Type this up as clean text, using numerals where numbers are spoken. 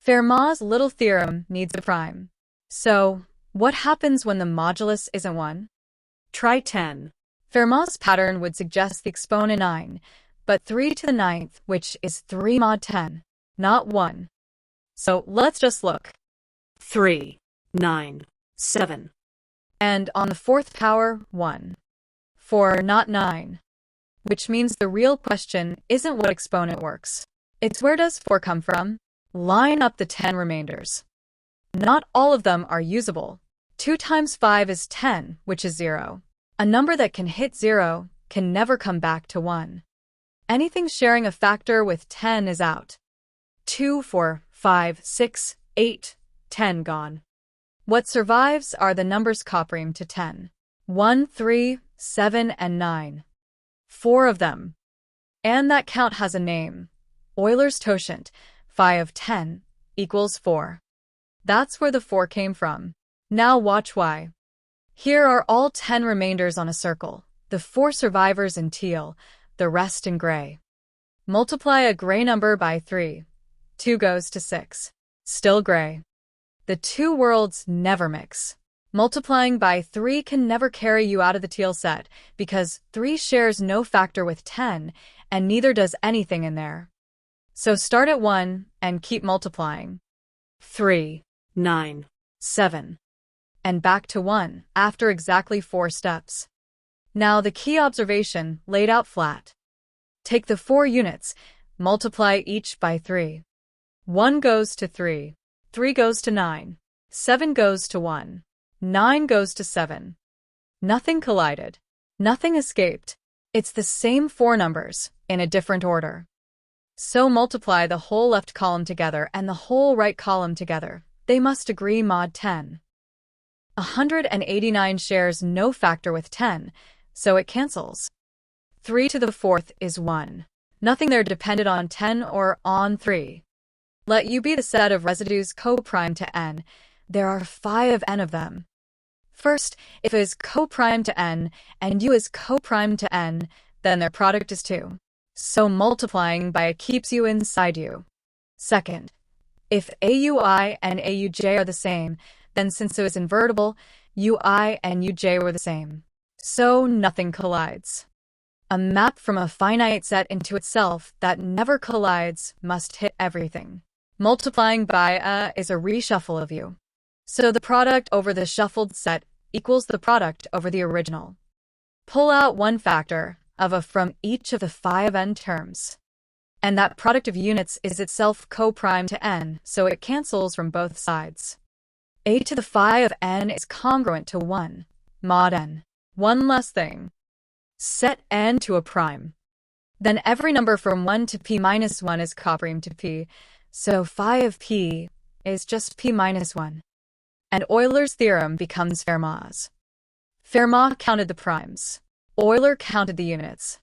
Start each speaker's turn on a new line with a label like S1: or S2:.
S1: Fermat's little theorem needs a prime. So, what happens when the modulus isn't 1?
S2: Try 10.
S1: Fermat's pattern would suggest the exponent 9, but 3 to the 9th, which is 3 mod 10, not 1. So let's just look.
S2: 3, 9, 7.
S1: And on the 4th power, 1. 4, not 9. Which means the real question isn't what exponent works. It's where does 4 come from? Line up the 10 remainders. Not all of them are usable. 2 times 5 is 10, which is 0. A number that can hit 0 can never come back to 1. Anything sharing a factor with 10 is out. 2, 4, 5, 6, 8, 10 gone. What survives are the numbers coprime to 10. 1, 3, 7, and 9. 4 of them. And that count has a name. Euler's Totient, phi of 10, equals 4. That's where the 4 came from. Now watch why. Here are all 10 remainders on a circle, the 4 survivors in teal, the rest in gray. Multiply a gray number by 3. 2 goes to 6. Still gray. The two worlds never mix. Multiplying by 3 can never carry you out of the teal set, because 3 shares no factor with 10, and neither does anything in there. So start at 1 and keep multiplying. 3,
S2: 9,
S1: 7. And back to 1 after exactly 4 steps. Now the key observation laid out flat. Take the 4 units, multiply each by 3. 1 goes to 3, 3 goes to 9, 7 goes to 1, 9 goes to 7. Nothing collided. Nothing escaped. It's the same 4 numbers, in a different order. So multiply the whole left column together and the whole right column together. They must agree mod 10. 189 shares no factor with 10, so it cancels. 3 to the 4th is 1. Nothing there depended on 10 or on 3. Let U be the set of residues coprime to n. There are 5 n of them. First, if A is coprime to n and U is coprime to n, then their product is 2. So multiplying by it keeps U inside U. Second, if AUI and AUJ are the same, then since it is invertible, UI and UJ were the same. So nothing collides. A map from a finite set into itself that never collides must hit everything. Multiplying by A is a reshuffle of U. So the product over the shuffled set equals the product over the original. Pull out one factor of A from each of the 5 n terms. And that product of units is itself coprime to n, so it cancels from both sides. A to the phi of n is congruent to 1, mod n. One last thing. Set n to a prime. Then every number from 1 to p minus 1 is coprime to p, so phi of p is just p minus 1. And Euler's theorem becomes Fermat's. Fermat counted the primes. Euler counted the units.